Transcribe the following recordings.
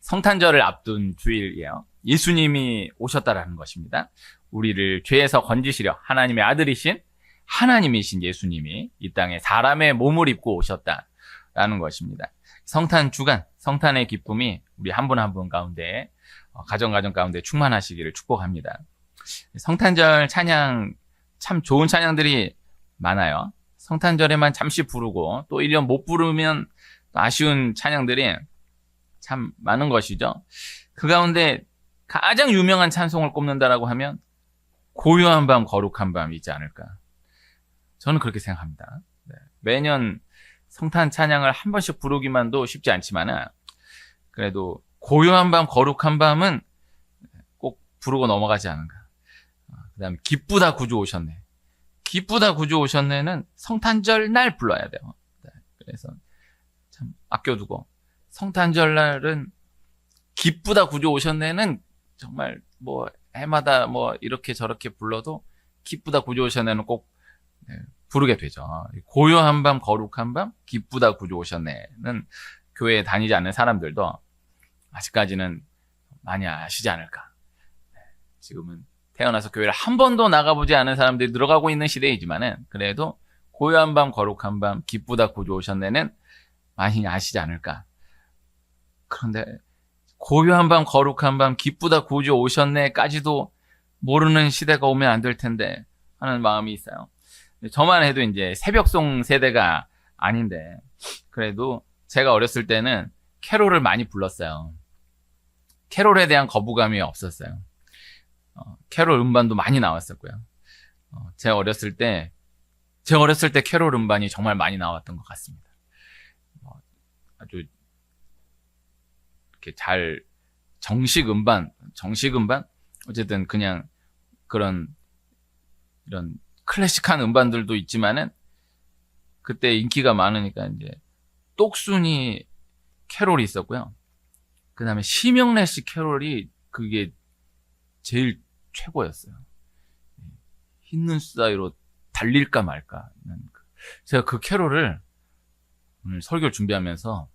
성탄절을 앞둔 주일이에요. 예수님이 오셨다라는 것입니다. 우리를 죄에서 건지시려 하나님의 아들이신 하나님이신 예수님이 이 땅에 사람의 몸을 입고 오셨다라는 것입니다. 성탄 주간, 성탄의 기쁨이 우리 한 분 한 분 가운데, 가정 가운데 충만하시기를 축복합니다. 성탄절 찬양, 참 좋은 찬양들이 많아요. 성탄절에만 잠시 부르고 또 1년 못 부르면 아쉬운 찬양들이 참 많은 것이죠. 그 가운데 가장 유명한 찬송을 꼽는다라고 하면 고요한 밤 거룩한 밤이지 않을까. 저는 그렇게 생각합니다. 네. 매년 성탄 찬양을 한 번씩 부르기만도 쉽지 않지만은 그래도 고요한 밤 거룩한 밤은 꼭 부르고 넘어가지 않은가. 그 다음에 기쁘다 구주 오셨네. 기쁘다 구주 오셨네는 성탄절 날 불러야 돼요. 네. 그래서 참 아껴두고 성탄절 날은 기쁘다 구주 오셨네는 정말 뭐 해마다 뭐 이렇게 저렇게 불러도 기쁘다 구주 오셨네는 꼭 부르게 되죠. 고요한 밤 거룩한 밤 기쁘다 구주 오셨네는 교회에 다니지 않는 사람들도 아직까지는 많이 아시지 않을까. 지금은 태어나서 교회를 한 번도 나가보지 않은 사람들이 늘어가고 있는 시대이지만은 그래도 고요한 밤 거룩한 밤 기쁘다 구주 오셨네는 많이 아시지 않을까. 그런데 고요한 밤 거룩한 밤 기쁘다 구주 오셨네까지도 모르는 시대가 오면 안 될 텐데 하는 마음이 있어요. 저만 해도 이제 새벽송 세대가 아닌데 그래도 제가 어렸을 때는 캐롤을 많이 불렀어요. 캐롤에 대한 거부감이 없었어요. 캐롤 음반도 많이 나왔었고요. 제가 어렸을 때 캐롤 음반이 정말 많이 나왔던 것 같습니다. 아주 이렇게 잘 정식 음반 어쨌든 그냥 그런 이런 클래식한 음반들도 있지만은 그때 인기가 많으니까 이제 똑순이 캐롤이 있었고요. 그 다음에 심영래 씨 캐롤이 그게 제일 최고였어요. 흰눈 사이로 달릴까 말까. 제가 그 캐롤을 오늘 설교를 준비하면서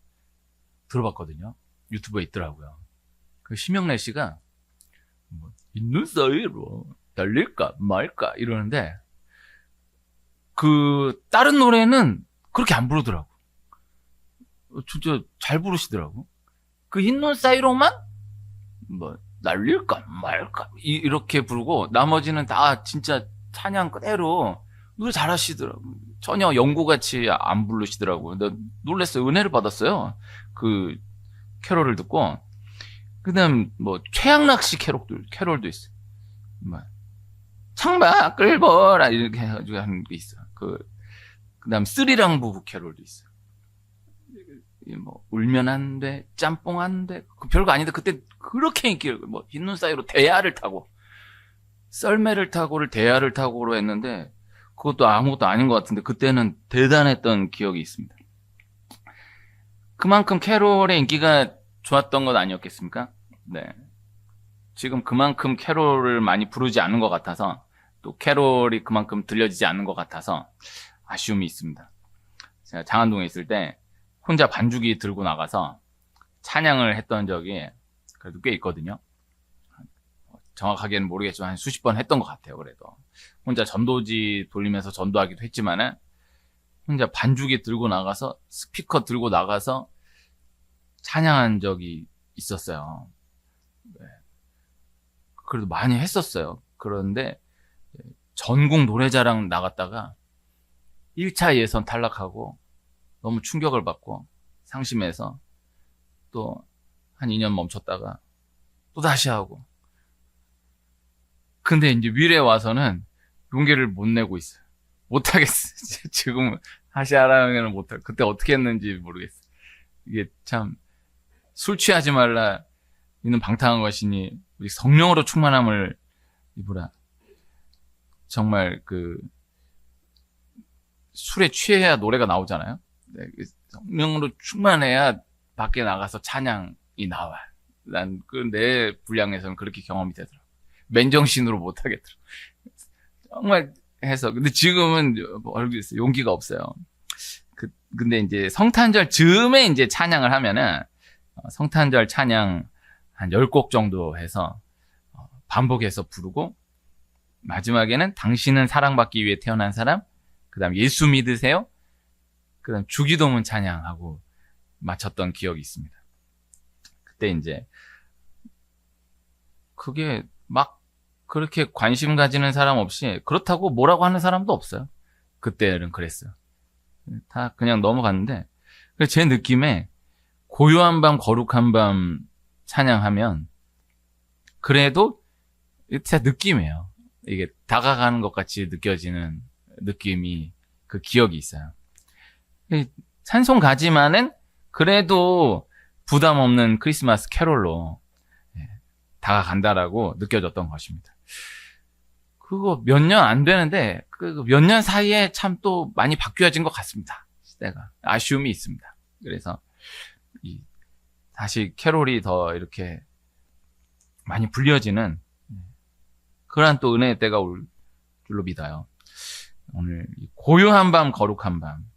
들어봤거든요. 유튜브에 있더라고요. 그 심영래 씨가 뭐 흰눈 사이로 달릴까 말까 이러는데 그 다른 노래는 그렇게 안 부르더라고. 진짜 잘 부르시더라고. 그 흰눈 사이로만 뭐 날릴까 말까 이렇게 부르고 나머지는 다 진짜 찬양 그대로 노래 잘하시더라고. 전혀 연구같이 안 부르시더라고. 나 놀랐어요. 은혜를 받았어요. 그 캐롤을 듣고. 그다음 뭐 최양락 씨 캐롤도 있어. 뭐 창밖을 보라 이렇게 해가지고 하는 게 있어. 그다음 쓰리랑 부부 캐롤도 있어. 뭐 울면 안 돼, 짬뽕 안 돼. 그 별거 아닌데 그때 그렇게 인기를 뭐 흰눈 사이로 대야를 타고 썰매를 타고를 대야를 타고로 했는데 그것도 아무것도 아닌 것 같은데 그때는 대단했던 기억이 있습니다. 그만큼 캐롤의 인기가 좋았던 것 아니었겠습니까? 네. 지금 그만큼 캐롤을 많이 부르지 않는 것 같아서 또 캐롤이 그만큼 들려지지 않는 것 같아서 아쉬움이 있습니다. 제가 장안동에 있을 때 혼자 반주기 들고 나가서 찬양을 했던 적이 그래도 꽤 있거든요. 정확하게는 모르겠지만 한 수십 번 했던 것 같아요. 그래도 혼자 전도지 돌리면서 전도하기도 했지만은 혼자 반주기 들고 나가서 스피커 들고 나가서 찬양한 적이 있었어요. 네. 그래도 많이 했었어요. 그런데 전국 노래자랑 나갔다가 1차 예선 탈락하고 너무 충격을 받고 상심해서 또 한 2년 멈췄다가 또 다시 하고. 근데 이제 미래에 와서는 용기를 못 내고 있어요. 못 하겠어. 지금 다시 하라면 못 할. 그때 어떻게 했는지 모르겠어. 이게 참 술 취하지 말라. 이는 방탕한 것이니 우리 성령으로 충만함을 입으라. 정말 그 술에 취해야 노래가 나오잖아요. 네, 성령으로 충만해야 밖에 나가서 찬양이 나와. 난 그 내 분량에서는 그렇게 경험이 되더라고. 맨정신으로 못 하겠더라고. 정말 해서. 근데 지금은 모르겠어요. 용기가 없어요. 근데 이제 성탄절 즈음에 이제 찬양을 하면은 성탄절 찬양 한 10곡 정도 해서 반복해서 부르고, 마지막에는 당신은 사랑받기 위해 태어난 사람, 그 다음 예수 믿으세요, 그 다음 주기도문 찬양하고 마쳤던 기억이 있습니다. 그때 이제 그게 막 그렇게 관심 가지는 사람 없이 그렇다고 뭐라고 하는 사람도 없어요. 그때는 그랬어요. 다 그냥 넘어갔는데, 제 느낌에 고요한 밤 거룩한 밤 찬양하면 그래도 진짜 느낌이에요. 이게 다가가는 것 같이 느껴지는 느낌이, 그 기억이 있어요. 찬송 가지만은 그래도 부담 없는 크리스마스 캐롤로 다가간다라고 느껴졌던 것입니다. 그거 몇 년 안 되는데 그 몇 년 사이에 참 또 많이 바뀌어진 것 같습니다. 시대가. 아쉬움이 있습니다. 그래서 다시 캐롤이 더 이렇게 많이 불려지는 그러한 또 은혜의 때가 올 줄로 믿어요. 오늘 고요한 밤 거룩한 밤,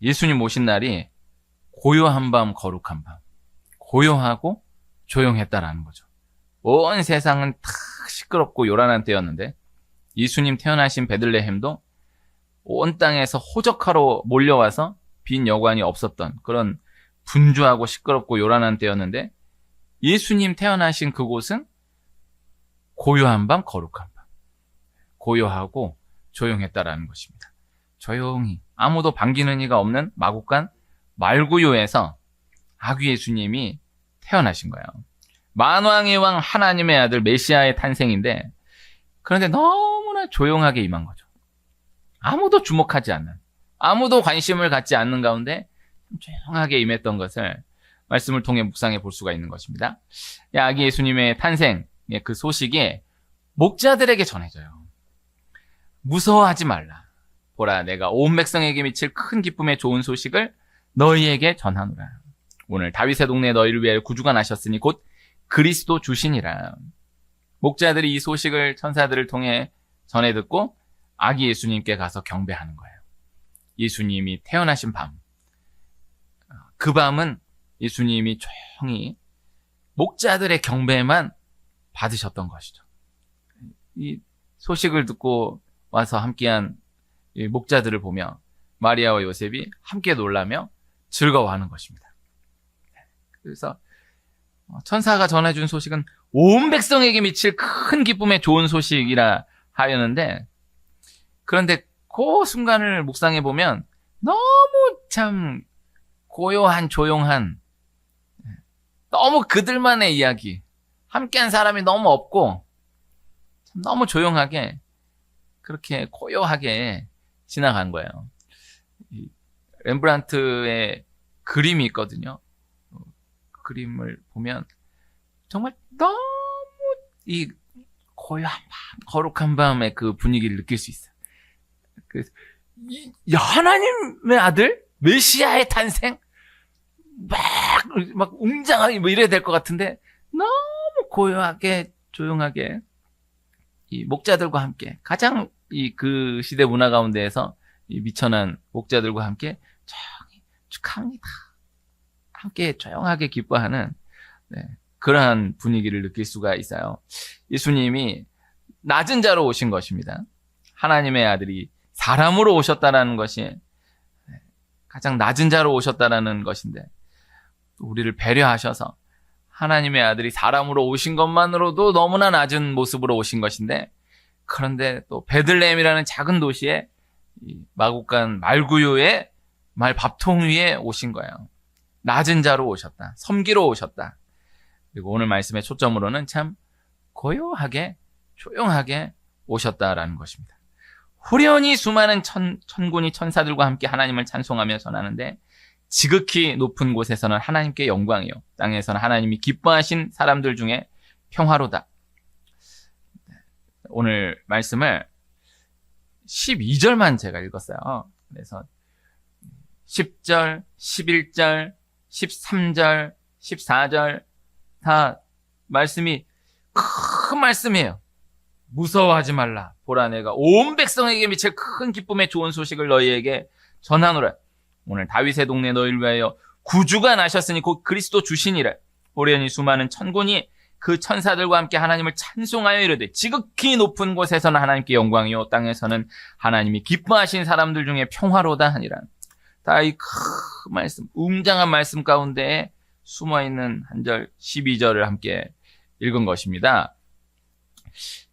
예수님 오신 날이 고요한 밤 거룩한 밤, 고요하고 조용했다라는 거죠. 온 세상은 다 시끄럽고 요란한 때였는데, 예수님 태어나신 베들레헴도 온 땅에서 호적하러 몰려와서 빈 여관이 없었던 그런 분주하고 시끄럽고 요란한 때였는데, 예수님 태어나신 그곳은 고요한 밤 거룩한 밤, 고요하고 조용했다라는 것입니다. 조용히 아무도 반기는 이가 없는 마국간 말구요에서 아기 예수님이 태어나신 거예요. 만왕의 왕 하나님의 아들 메시아의 탄생인데, 그런데 너무나 조용하게 임한 거죠. 아무도 주목하지 않는, 아무도 관심을 갖지 않는 가운데 조용하게 임했던 것을 말씀을 통해 묵상해 볼 수가 있는 것입니다. 아기 예수님의 탄생, 그 소식이 목자들에게 전해져요. 무서워하지 말라. 보라, 내가 온 백성에게 미칠 큰 기쁨의 좋은 소식을 너희에게 전하노라. 오늘 다윗의 동네에 너희를 위하여 구주가 나셨으니 곧 그리스도 주시니라. 목자들이 이 소식을 천사들을 통해 전해 듣고 아기 예수님께 가서 경배하는 거예요. 예수님이 태어나신 밤, 그 밤은 예수님이 조용히 목자들의 경배만 받으셨던 것이죠. 이 소식을 듣고 와서 함께한 이 목자들을 보며 마리아와 요셉이 함께 놀라며 즐거워하는 것입니다. 그래서 천사가 전해준 소식은 온 백성에게 미칠 큰 기쁨의 좋은 소식이라 하였는데, 그런데 그 순간을 묵상해 보면 너무 참 고요한, 조용한, 너무 그들만의 이야기, 함께한 사람이 너무 없고 너무 조용하게, 그렇게 고요하게 지나간 거예요. 렘브란트의 그림이 있거든요. 그림을 보면 정말 너무 이 고요한 밤, 거룩한 밤의 그 분위기를 느낄 수 있어요. 하나님의 아들 메시아의 탄생, 막 웅장하게 뭐 이래야 될 것 같은데 너무 고요하게, 조용하게 이 목자들과 함께, 가장 그 시대 문화 가운데에서 이 미천한 목자들과 함께 조용히 축하합니다, 함께 조용하게 기뻐하는 그러한 분위기를 느낄 수가 있어요. 예수님이 낮은 자로 오신 것입니다. 하나님의 아들이 사람으로 오셨다라는 것이 가장 낮은 자로 오셨다라는 것인데, 우리를 배려하셔서 하나님의 아들이 사람으로 오신 것만으로도 너무나 낮은 모습으로 오신 것인데, 그런데 또 베들레헴이라는 작은 도시에 마국간 말구요의 말밥통 위에 오신 거예요. 낮은 자로 오셨다, 섬기러 오셨다. 그리고 오늘 말씀의 초점으로는 참 고요하게, 조용하게 오셨다라는 것입니다. 후련히 수많은 천군이 천사들과 함께 하나님을 찬송하며 전하는데, 지극히 높은 곳에서는 하나님께 영광이요, 땅에서는 하나님이 기뻐하신 사람들 중에 평화로다. 오늘 말씀을 12절만 제가 읽었어요. 그래서 10절, 11절, 13절, 14절 다 말씀이 큰 말씀이에요. 무서워하지 말라. 보라, 내가 온 백성에게 미칠 큰 기쁨의 좋은 소식을 너희에게 전하노라. 오늘 다윗의 동네 너희를 위하여 구주가 나셨으니 곧 그리스도 주시니라. 호련히 수많은 천군이 그 천사들과 함께 하나님을 찬송하여 이르되 지극히 높은 곳에서는 하나님께 영광이요 땅에서는 하나님이 기뻐하신 사람들 중에 평화로다 하니라. 다 이 큰 말씀, 웅장한 말씀 가운데 숨어있는 한 절 12절을 함께 읽은 것입니다.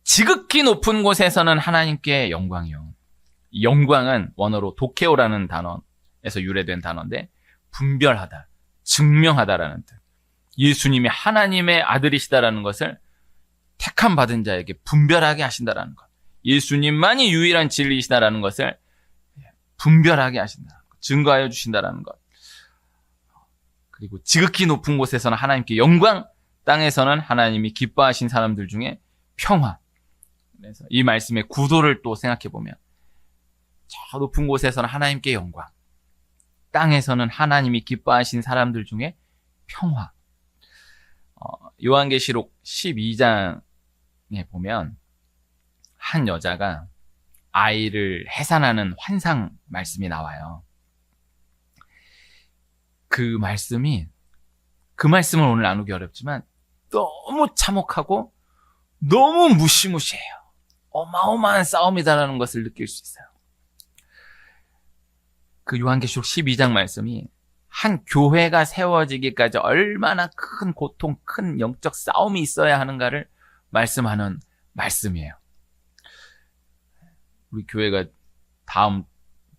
지극히 높은 곳에서는 하나님께 영광이요. 이 영광은 원어로 도케오라는 단어에서 유래된 단어인데 분별하다, 증명하다라는 뜻. 예수님이 하나님의 아들이시다라는 것을 택함 받은 자에게 분별하게 하신다라는 것. 예수님만이 유일한 진리이시다라는 것을 분별하게 하신다라는 것. 증거하여 주신다라는 것. 그리고 지극히 높은 곳에서는 하나님께 영광, 땅에서는 하나님이 기뻐하신 사람들 중에 평화. 그래서 이 말씀의 구도를 또 생각해 보면 저 높은 곳에서는 하나님께 영광, 땅에서는 하나님이 기뻐하신 사람들 중에 평화. 요한계시록 12장에 보면 한 여자가 아이를 해산하는 환상 말씀이 나와요. 그 말씀을 오늘 나누기 어렵지만 너무 참혹하고 너무 무시무시해요. 어마어마한 싸움이다라는 것을 느낄 수 있어요. 그 요한계시록 12장 말씀이 한 교회가 세워지기까지 얼마나 큰 고통, 큰 영적 싸움이 있어야 하는가를 말씀하는 말씀이에요. 우리 교회가 다음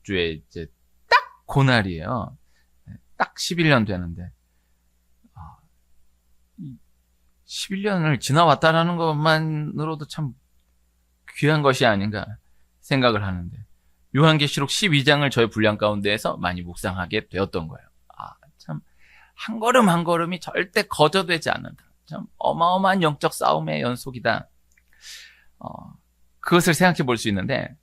주에 이제 딱 그날이에요. 딱 11년 되는데 11년을 지나왔다라는 것만으로도 참 귀한 것이 아닌가 생각을 하는데 요한계시록 12장을 저의 분량 가운데에서 많이 묵상하게 되었던 거예요. 참 한 걸음 한 걸음이 절대 거저되지 않는다. 참 어마어마한 영적 싸움의 연속이다. 그것을 생각해 볼 수 있는데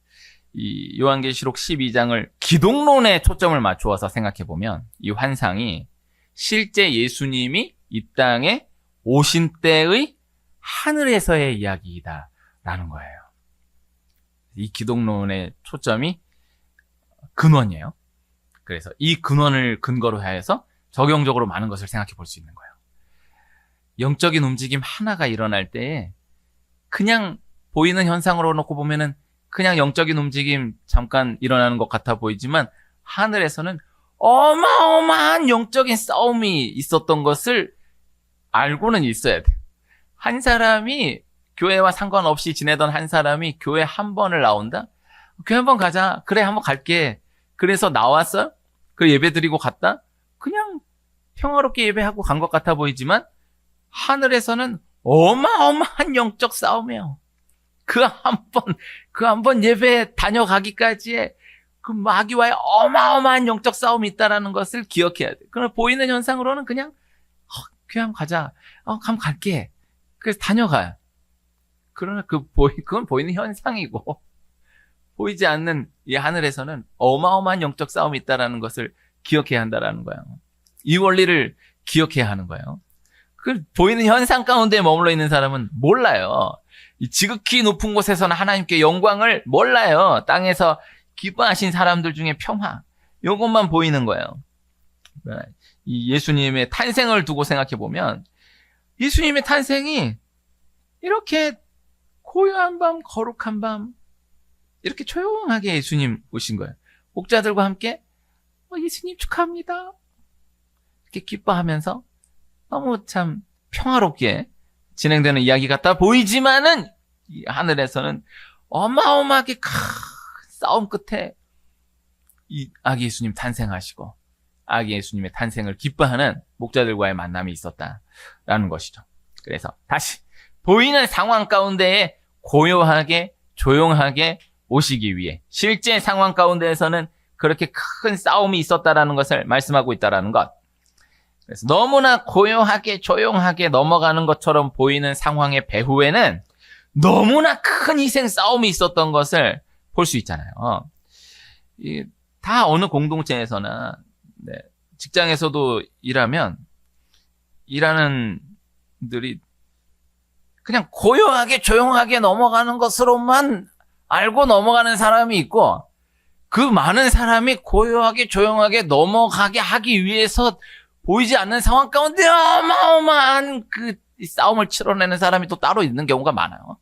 이 요한계시록 12장을 기독론에 초점을 맞추어서 생각해 보면 이 환상이 실제 예수님이 이 땅에 오신 때의 하늘에서의 이야기이다라는 거예요. 이 기독론의 초점이 근원이에요. 그래서 이 근원을 근거로 해서 적용적으로 많은 것을 생각해 볼 수 있는 거예요. 영적인 움직임 하나가 일어날 때에 그냥 보이는 현상으로 놓고 보면은 그냥 영적인 움직임 잠깐 일어나는 것 같아 보이지만 하늘에서는 어마어마한 영적인 싸움이 있었던 것을 알고는 있어야 돼. 한 사람이 교회와 상관없이 지내던 한 사람이 교회 한 번을 나온다? 교회 한 번 가자. 그래, 한번 갈게. 그래서 나왔어? 그 예배 드리고 갔다? 그냥 평화롭게 예배하고 간 것 같아 보이지만 하늘에서는 어마어마한 영적 싸움이에요. 그 한 번 예배 다녀가기까지의 그 마귀와의 어마어마한 영적 싸움이 있다라는 것을 기억해야 돼. 그럼 보이는 현상으로는 그냥 교회 한번 가자. 한번 갈게. 그래서 다녀가요. 그러나 그건 보이는 현상이고 보이지 않는 이 하늘에서는 어마어마한 영적 싸움이 있다라는 것을 기억해야 한다라는 거예요. 이 원리를 기억해야 하는 거예요. 그 보이는 현상 가운데 머물러 있는 사람은 몰라요. 이 지극히 높은 곳에서는 하나님께 영광을 몰라요. 땅에서 기뻐하신 사람들 중에 평화. 이것만 보이는 거예요. 이 예수님의 탄생을 두고 생각해 보면 예수님의 탄생이 이렇게 고요한 밤, 거룩한 밤 이렇게 조용하게 예수님 오신 거예요. 목자들과 함께 예수님 축하합니다. 이렇게 기뻐하면서 너무 참 평화롭게 진행되는 이야기 같아 보이지만은 이 하늘에서는 어마어마하게 큰 싸움 끝에 이 아기 예수님 탄생하시고 아기 예수님의 탄생을 기뻐하는 목자들과의 만남이 있었다라는 것이죠. 그래서 다시 보이는 상황 가운데에 고요하게 조용하게 오시기 위해 실제 상황 가운데에서는 그렇게 큰 싸움이 있었다라는 것을 말씀하고 있다라는 것. 그래서 너무나 고요하게 조용하게 넘어가는 것처럼 보이는 상황의 배후에는 너무나 큰 희생 싸움이 있었던 것을 볼 수 있잖아요. 다 어느 공동체에서나 직장에서도 일하면 일하는 분들이 그냥 고요하게 조용하게 넘어가는 것으로만 알고 넘어가는 사람이 있고 그 많은 사람이 고요하게 조용하게 넘어가게 하기 위해서 보이지 않는 상황 가운데 어마어마한 그 싸움을 치러내는 사람이 또 따로 있는 경우가 많아요.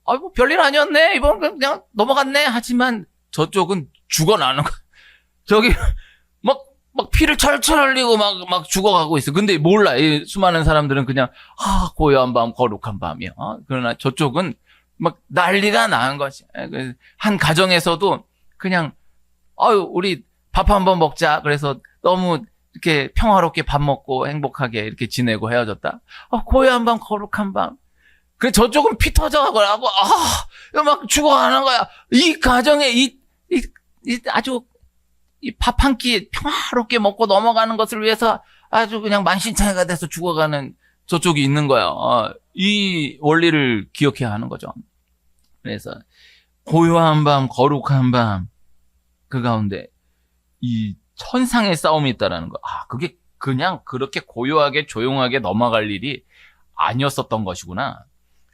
뭐 별일 아니었네. 이번 그냥 넘어갔네. 하지만 저쪽은 죽어나는 거야. 저기 막 피를 철철 흘리고 막 죽어가고 있어. 근데 몰라. 이 수많은 사람들은 그냥 고요한 밤, 거룩한 밤이야. 그러나 저쪽은 막 난리가 나는 거지. 한 가정에서도 그냥 우리 밥 한번 먹자. 그래서 너무 이렇게 평화롭게 밥 먹고 행복하게 이렇게 지내고 헤어졌다. 고요한 밤, 거룩한 밤. 그 저쪽은 피 터져가고 막 죽어가는 거야. 이 가정에 아주 밥 한 끼 평화롭게 먹고 넘어가는 것을 위해서 아주 그냥 만신창이가 돼서 죽어가는 저쪽이 있는 거야. 이 원리를 기억해야 하는 거죠. 그래서 고요한 밤, 거룩한 밤, 그 가운데 이 천상의 싸움이 있다라는 거. 그게 그냥 그렇게 고요하게 조용하게 넘어갈 일이 아니었었던 것이구나.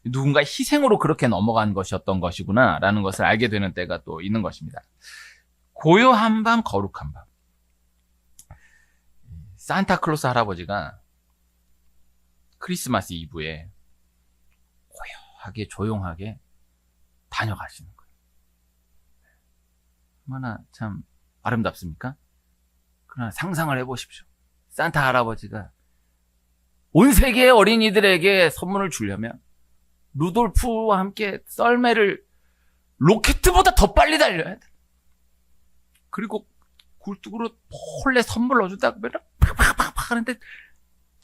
누군가 희생으로 그렇게 넘어간 것이었던 것이구나 라는 것을 알게 되는 때가 또 있는 것입니다. 고요한 밤, 거룩한 밤. 산타클로스 할아버지가 크리스마스 이브에 고요하게 조용하게 다녀가시는 거예요. 얼마나 참 아름답습니까? 그러나 상상을 해보십시오. 산타 할아버지가 온 세계의 어린이들에게 선물을 주려면 루돌프와 함께 썰매를 로켓보다 더 빨리 달려야 돼. 그리고 굴뚝으로 몰래 선물 넣어준다고 팍팍팍팍 하는데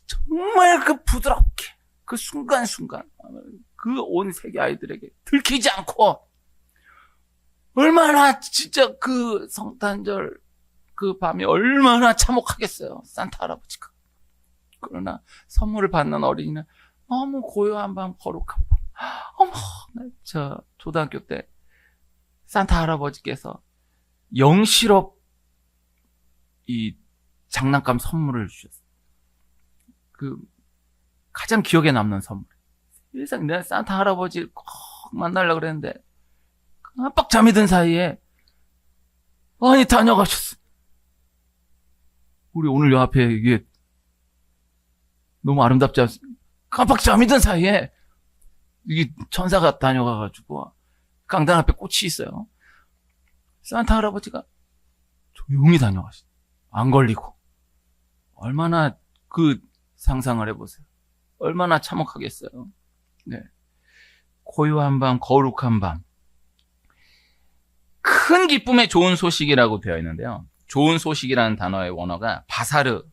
정말 그 부드럽게 그 순간순간 그 온 세계 아이들에게 들키지 않고 얼마나 진짜 그 성탄절 그 밤이 얼마나 참혹하겠어요. 산타 할아버지가. 그러나 선물을 받는 어린이는 너무 고요한 밤, 거룩한 밤. 저 초등학교 때 산타 할아버지께서 영실업 이 장난감 선물을 주셨어요. 그 가장 기억에 남는 선물. 세상 내가 산타 할아버지를 꼭 만나려고 그랬는데 깜빡 잠이 든 사이에 다녀가셨어. 우리 오늘 요 앞에 이게 너무 아름답지 않습니까? 깜빡 잠이 든 사이에 이게 천사가 다녀가가지고 강당 앞에 꽃이 있어요. 산타 할아버지가 조용히 다녀가시죠. 안 걸리고. 얼마나 그 상상을 해보세요. 얼마나 참혹하겠어요. 네. 고요한 밤, 거룩한 밤. 큰 기쁨의 좋은 소식이라고 되어 있는데요. 좋은 소식이라는 단어의 원어가 바사르라는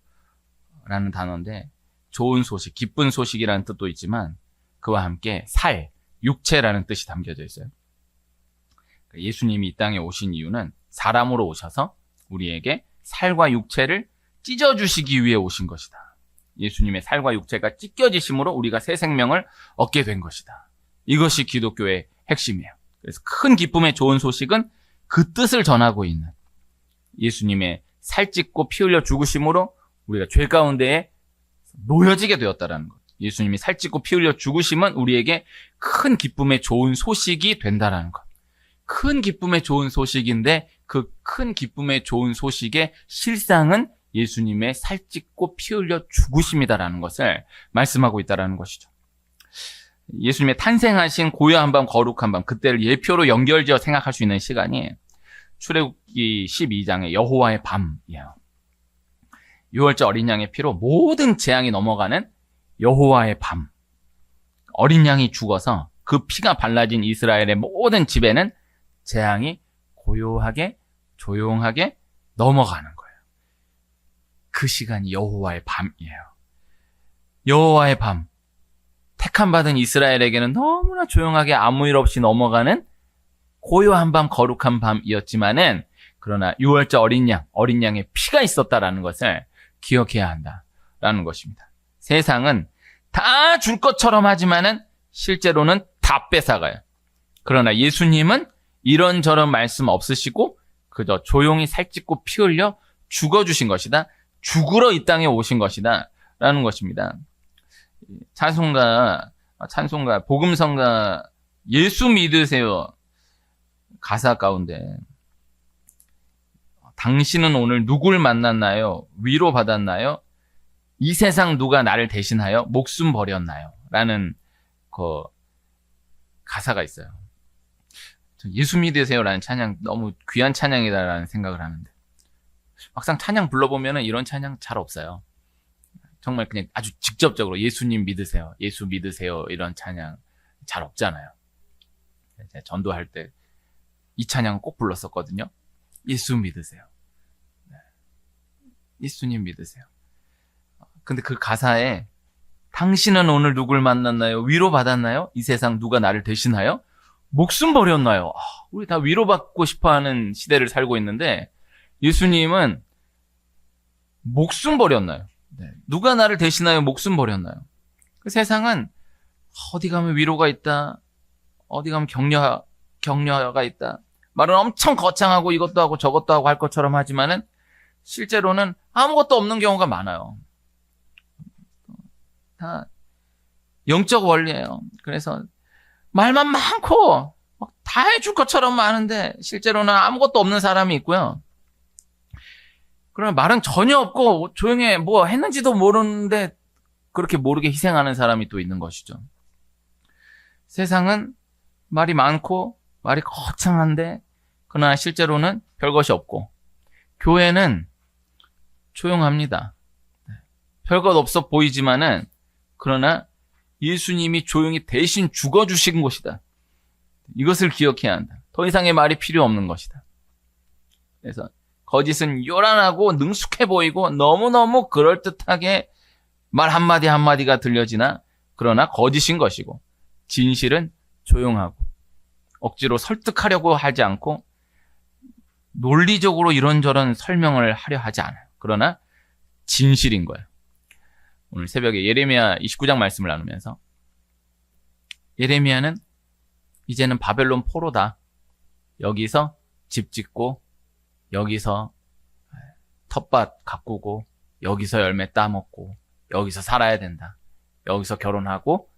단어인데 좋은 소식, 기쁜 소식이라는 뜻도 있지만 그와 함께 살, 육체라는 뜻이 담겨져 있어요. 예수님이 이 땅에 오신 이유는 사람으로 오셔서 우리에게 살과 육체를 찢어주시기 위해 오신 것이다. 예수님의 살과 육체가 찢겨지심으로 우리가 새 생명을 얻게 된 것이다. 이것이 기독교의 핵심이에요. 그래서 큰 기쁨의 좋은 소식은 그 뜻을 전하고 있는 예수님의 살 찢고 피 흘려 죽으심으로 우리가 죄 가운데에 놓여지게 되었다라는 것. 예수님이 살 찢고 피 흘려 죽으심은 우리에게 큰 기쁨의 좋은 소식이 된다라는 것. 큰 기쁨의 좋은 소식인데 그 큰 기쁨의 좋은 소식의 실상은 예수님의 살 찢고 피 흘려 죽으심이다라는 것을 말씀하고 있다라는 것이죠. 예수님의 탄생하신 고요한 밤, 거룩한 밤, 그때를 예표로 연결지어 생각할 수 있는 시간이 출애굽기 12장의 여호와의 밤이에요. 유월절 어린 양의 피로 모든 재앙이 넘어가는 여호와의 밤. 어린 양이 죽어서 그 피가 발라진 이스라엘의 모든 집에는 재앙이 고요하게 조용하게 넘어가는 거예요. 그 시간이 여호와의 밤이에요. 여호와의 밤. 택함받은 이스라엘에게는 너무나 조용하게 아무 일 없이 넘어가는 고요한 밤, 거룩한 밤이었지만은 그러나 유월절 어린 양의 피가 있었다라는 것을 기억해야 한다라는 것입니다. 세상은 다 줄 것처럼 하지만은 실제로는 다 뺏어가요. 그러나 예수님은 이런저런 말씀 없으시고 그저 조용히 살찌고 피 흘려 죽어주신 것이다. 죽으러 이 땅에 오신 것이다. 라는 것입니다. 찬송가, 복음성가 예수 믿으세요. 가사 가운데 당신은 오늘 누굴 만났나요? 위로받았나요? 이 세상 누가 나를 대신하여 목숨 버렸나요? 라는 그 가사가 있어요. 예수 믿으세요라는 찬양 너무 귀한 찬양이다라는 생각을 하는데 막상 찬양 불러보면 이런 찬양 잘 없어요. 정말 그냥 아주 직접적으로 예수님 믿으세요, 예수 믿으세요 이런 찬양 잘 없잖아요. 제가 전도할 때 이 찬양은 꼭 불렀었거든요. 예수 믿으세요. 예수님 믿으세요. 근데 그 가사에 당신은 오늘 누굴 만났나요? 위로받았나요? 이 세상 누가 나를 대신하여? 목숨 버렸나요? 우리 다 위로받고 싶어하는 시대를 살고 있는데 예수님은 목숨 버렸나요? 누가 나를 대신하여 목숨 버렸나요? 그 세상은 어디 가면 위로가 있다, 어디 가면 격려가 있다, 말은 엄청 거창하고 이것도 하고 저것도 하고 할 것처럼 하지만은 실제로는 아무것도 없는 경우가 많아요. 다 영적 원리예요. 그래서 말만 많고 다 해줄 것처럼 많은데 실제로는 아무것도 없는 사람이 있고요. 그러면 말은 전혀 없고 조용히 뭐 했는지도 모르는데 그렇게 모르게 희생하는 사람이 또 있는 것이죠. 세상은 말이 많고 말이 거창한데 그러나 실제로는 별것이 없고, 교회는 조용합니다. 별것 없어 보이지만은 그러나 예수님이 조용히 대신 죽어주신 곳이다. 이것을 기억해야 한다. 더 이상의 말이 필요 없는 것이다. 그래서 거짓은 요란하고 능숙해 보이고 너무너무 그럴듯하게 말 한마디 한마디가 들려지나 그러나 거짓인 것이고, 진실은 조용하고 억지로 설득하려고 하지 않고 논리적으로 이런저런 설명을 하려 하지 않아요. 그러나 진실인 거예요. 오늘 새벽에 예레미야 29장 말씀을 나누면서 예레미야는 이제는 바벨론 포로다. 여기서 집 짓고 여기서 텃밭 가꾸고 여기서 열매 따먹고 여기서 살아야 된다. 여기서 결혼하고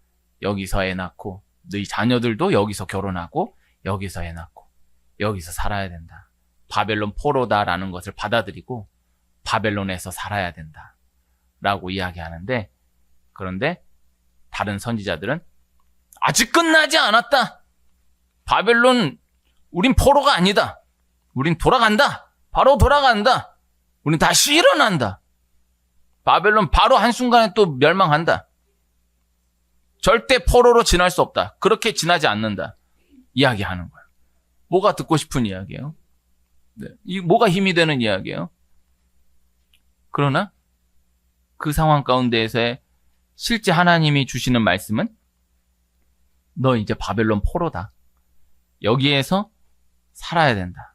여기서 애 낳고 너희 자녀들도 여기서 결혼하고 여기서 애 낳고 여기서 살아야 된다. 바벨론 포로다라는 것을 받아들이고 바벨론에서 살아야 된다 라고 이야기하는데, 그런데 다른 선지자들은 아직 끝나지 않았다. 바벨론 우린 포로가 아니다. 우린 돌아간다. 바로 돌아간다. 우린 다시 일어난다. 바벨론 바로 한순간에 또 멸망한다. 절대 포로로 지날 수 없다. 그렇게 지나지 않는다. 이야기하는 거예요. 뭐가 듣고 싶은 이야기예요? 이 뭐가 힘이 되는 이야기예요? 그러나 그 상황 가운데에서의 실제 하나님이 주시는 말씀은 너 이제 바벨론 포로다. 여기에서 살아야 된다.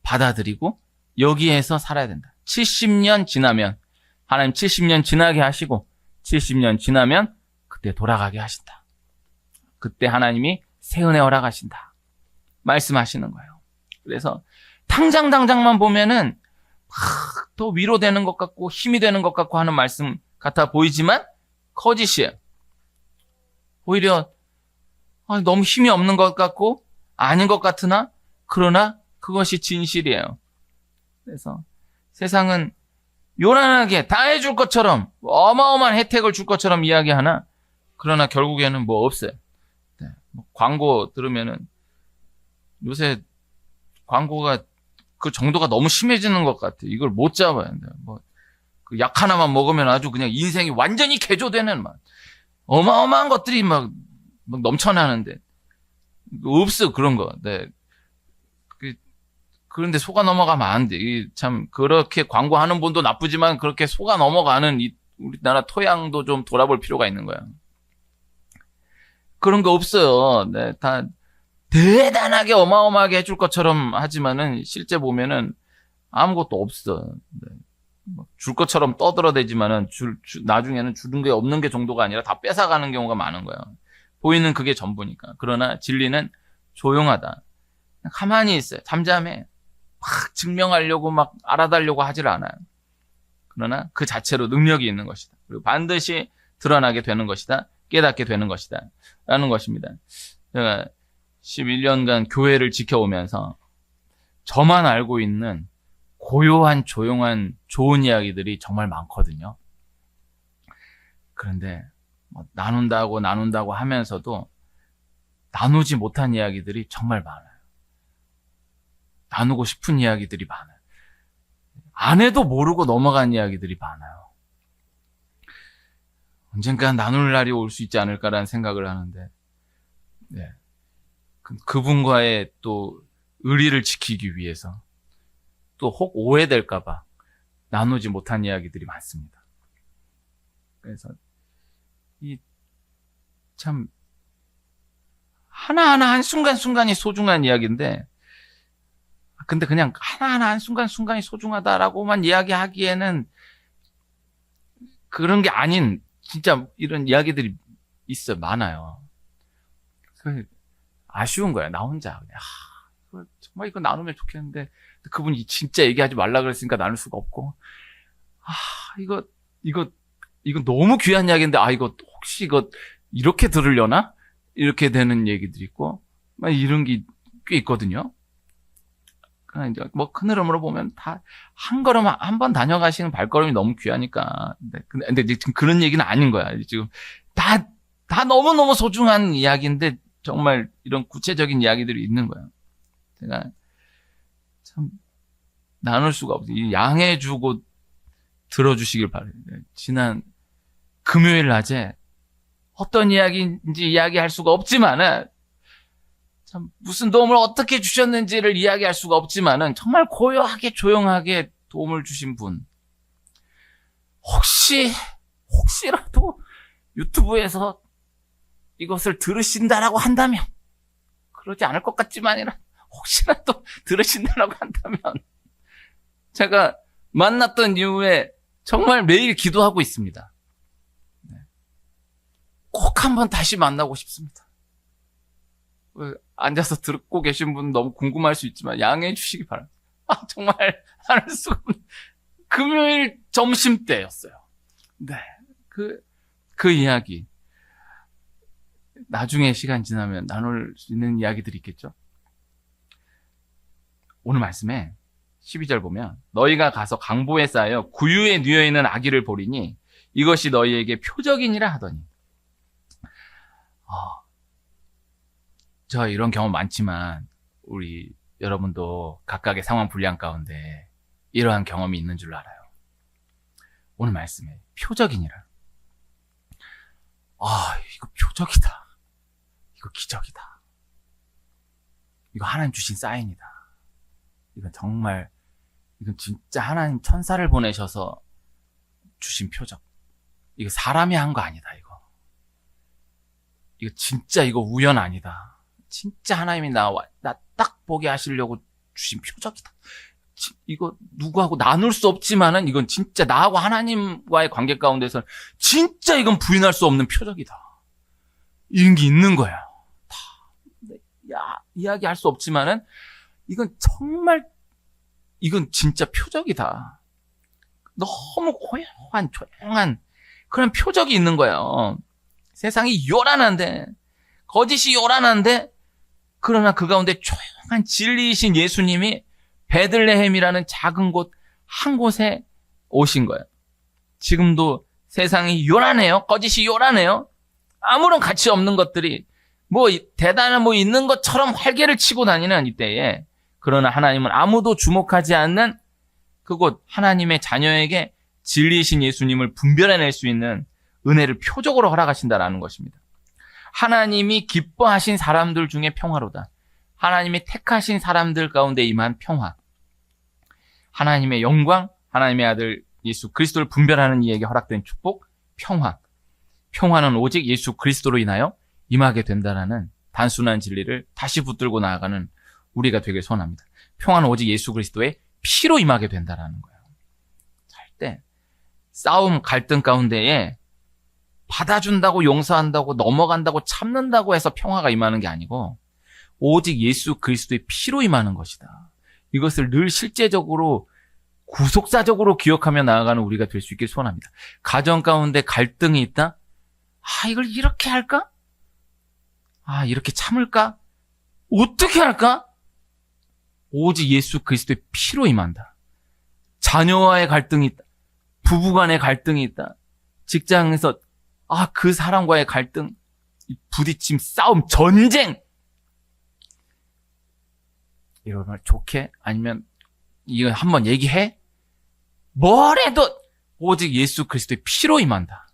받아들이고 여기에서 살아야 된다. 70년 지나면 하나님 70년 지나게 하시고 70년 지나면 그때 돌아가게 하신다. 그때 하나님이 새 은혜 허락하신다. 말씀하시는 거예요. 그래서 당장만 보면은 더 위로되는 것 같고 힘이 되는 것 같고 하는 말씀 같아 보이지만 거짓이에요. 오히려 너무 힘이 없는 것 같고 아닌 것 같으나 그러나 그것이 진실이에요. 그래서 세상은 요란하게 다 해줄 것처럼 어마어마한 혜택을 줄 것처럼 이야기하나 그러나 결국에는 뭐 없어요. 광고 들으면은 요새 광고가 그 정도가 너무 심해지는 것 같아. 이걸 못 잡아야 돼. 그 약 하나만 먹으면 아주 그냥 인생이 완전히 개조되는 어마어마한 것들이 막 넘쳐나는데 없어 그런 거. 네. 그런데 속아 넘어가면 안 돼. 참 그렇게 광고하는 분도 나쁘지만 그렇게 속아 넘어가는 우리나라 토양도 좀 돌아볼 필요가 있는 거야. 그런 거 없어요. 네, 다 대단하게 어마어마하게 해줄 것처럼 하지만은 실제 보면은 아무것도 없어. 네. 줄 것처럼 떠들어대지만은 나중에는 주는 게 없는 게 정도가 아니라 다 뺏어가는 경우가 많은 거예요. 보이는 그게 전부니까. 그러나 진리는 조용하다. 가만히 있어요. 잠잠해. 막 증명하려고 막 알아달려고 하질 않아요. 그러나 그 자체로 능력이 있는 것이다. 그리고 반드시 드러나게 되는 것이다. 깨닫게 되는 것이다. 라는 것입니다. 제가 11년간 교회를 지켜오면서 저만 알고 있는 고요한 조용한 좋은 이야기들이 정말 많거든요. 그런데 뭐 나눈다고 하면서도 나누지 못한 이야기들이 정말 많아요. 나누고 싶은 이야기들이 많아요. 안 해도 모르고 넘어간 이야기들이 많아요. 언젠가 나눌 날이 올 수 있지 않을까라는 생각을 하는데, 네. 그분과의 또 의리를 지키기 위해서 또 혹 오해될까봐 나누지 못한 이야기들이 많습니다. 그래서 참 하나하나 한순간순간이 소중한 이야기인데, 근데 그냥 하나하나 한순간순간이 소중하다라고만 이야기하기에는 그런 게 아닌 진짜 이런 이야기들이 있어요. 많아요. 아쉬운 거예요. 나 혼자. 정말 이거 나누면 좋겠는데 그분이 진짜 얘기하지 말라 그랬으니까 나눌 수가 없고, 이거 너무 귀한 이야기인데 이거 혹시 이거 이렇게 들으려나? 이렇게 되는 얘기들이 있고, 막 이런 게 꽤 있거든요. 그냥 이제 뭐 큰 흐름으로 보면 다 한 걸음 한 번 다녀가시는 발걸음이 너무 귀하니까. 근데 지금 그런 얘기는 아닌 거야. 지금 다 너무너무 소중한 이야기인데 정말 이런 구체적인 이야기들이 있는 거야. 제가 참 나눌 수가 없어요. 양해주고 들어주시길 바래요. 지난 금요일 낮에 어떤 이야기인지 이야기할 수가 없지만은, 참 무슨 도움을 어떻게 주셨는지를 이야기할 수가 없지만은 정말 고요하게 조용하게 도움을 주신 분, 혹시라도 유튜브에서 이것을 들으신다라고 한다면, 그러지 않을 것 같지만이라 혹시라도 들으신다라고 한다면, 제가 만났던 이후에 정말 매일 기도하고 있습니다. 꼭 한번 다시 만나고 싶습니다. 앉아서 듣고 계신 분 너무 궁금할 수 있지만 양해해 주시기 바랍니다. 정말 할 수가 없는 금요일 점심 때였어요. 네, 그 이야기 나중에 시간 지나면 나눌 수 있는 이야기들이 있겠죠. 오늘 말씀에 12절 보면, 너희가 가서 강보에 쌓여 구유에 뉘어 있는 아기를 보리니 이것이 너희에게 표적이니라 하더니. 저 이런 경험 많지만 우리 여러분도 각각의 상황 분량 가운데 이러한 경험이 있는 줄 알아요. 오늘 말씀에 표적이니라. 이거 표적이다. 이거 기적이다. 이거 하나님 주신 사인이다. 이건 진짜 하나님 천사를 보내셔서 주신 표적. 이거 사람이 한 거 아니다, 이거 진짜 이거 우연 아니다. 진짜 하나님이 나 딱 보게 하시려고 주신 표적이다. 이거 누구하고 나눌 수 없지만은 이건 진짜 나하고 하나님과의 관계 가운데서 진짜 이건 부인할 수 없는 표적이다. 이런 게 있는 거야. 이야기할 수 없지만은 이건 진짜 표적이다. 너무 고요한 조용한 그런 표적이 있는 거예요. 세상이 요란한데, 거짓이 요란한데, 그러나 그 가운데 조용한 진리이신 예수님이 베들레헴이라는 작은 곳 한 곳에 오신 거예요. 지금도 세상이 요란해요. 거짓이 요란해요. 아무런 가치 없는 것들이 대단한 있는 것처럼 활개를 치고 다니는 이때에, 그러나 하나님은 아무도 주목하지 않는 그곳 하나님의 자녀에게 진리이신 예수님을 분별해낼 수 있는 은혜를 표적으로 허락하신다라는 것입니다. 하나님이 기뻐하신 사람들 중에 평화로다. 하나님이 택하신 사람들 가운데 임한 평화. 하나님의 영광, 하나님의 아들 예수 그리스도를 분별하는 이에게 허락된 축복, 평화. 평화는 오직 예수 그리스도로 인하여 임하게 된다라는 단순한 진리를 다시 붙들고 나아가는 우리가 되길 소원합니다. 평화는 오직 예수 그리스도의 피로 임하게 된다라는 거예요. 할 때 싸움, 갈등 가운데에 받아준다고, 용서한다고, 넘어간다고, 참는다고 해서 평화가 임하는 게 아니고 오직 예수 그리스도의 피로 임하는 것이다. 이것을 늘 실제적으로 구속사적으로 기억하며 나아가는 우리가 될 수 있길 소원합니다. 가정 가운데 갈등이 있다? 이걸 이렇게 할까? 이렇게 참을까? 어떻게 할까? 오직 예수 그리스도의 피로 임한다. 자녀와의 갈등이 있다. 부부간의 갈등이 있다. 직장에서 그 사람과의 갈등, 부딪힘, 싸움, 전쟁. 이런 걸 좋게 아니면 이거 한번 얘기해? 뭐래도 오직 예수 그리스도의 피로 임한다.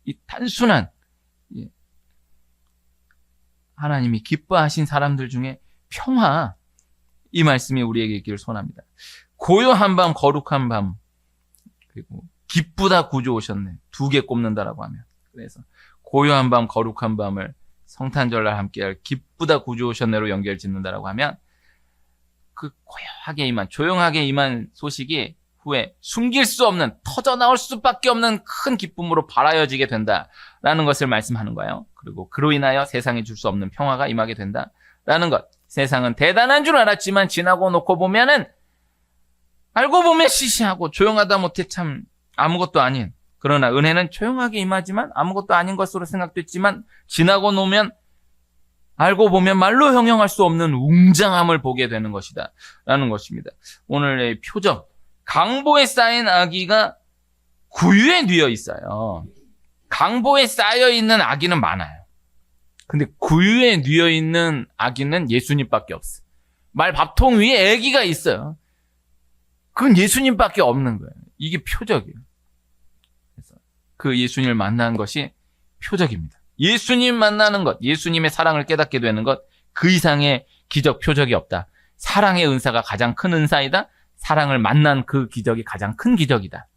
이 단순한 하나님이 기뻐하신 사람들 중에 평화, 이 말씀이 우리에게 있기를 소원합니다. 고요한 밤, 거룩한 밤, 그리고 기쁘다 구주 오셨네. 2개 꼽는다라고 하면. 그래서 고요한 밤, 거룩한 밤을 성탄절날 함께할 기쁘다 구주 오셨네로 연결 짓는다라고 하면 그 고요하게 임한, 조용하게 임한 소식이 후에 숨길 수 없는, 터져나올 수밖에 없는 큰 기쁨으로 발하여지게 된다라는 것을 말씀하는 거예요. 그리고 그로 인하여 세상에 줄 수 없는 평화가 임하게 된다라는 것. 세상은 대단한 줄 알았지만 지나고 놓고 보면은 알고 보면 시시하고 조용하다 못해 참 아무것도 아닌, 그러나 은혜는 조용하게 임하지만 아무것도 아닌 것으로 생각됐지만 지나고 놓으면 알고 보면 말로 형용할 수 없는 웅장함을 보게 되는 것이다 라는 것입니다. 오늘의 표적, 강보에 쌓인 아기가 구유에 뉘어 있어요. 강보에 쌓여 있는 아기는 많아요. 근데 구유에 뉘어 있는 아기는 예수님밖에 없어. 말밥통 위에 아기가 있어요. 그건 예수님밖에 없는 거예요. 이게 표적이에요. 그래서 그 예수님을 만난 것이 표적입니다. 예수님 만나는 것, 예수님의 사랑을 깨닫게 되는 것, 그 이상의 기적, 표적이 없다. 사랑의 은사가 가장 큰 은사이다. 사랑을 만난 그 기적이 가장 큰 기적이다.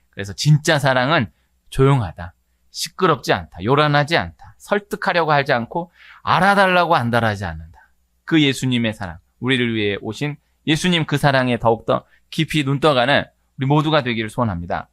그래서 진짜 사랑은 조용하다. 시끄럽지 않다. 요란하지 않다. 설득하려고 하지 않고 알아달라고 안달하지 않는다. 그 예수님의 사랑, 우리를 위해 오신 예수님 그 사랑에 더욱더 깊이 눈떠가는 우리 모두가 되기를 소원합니다.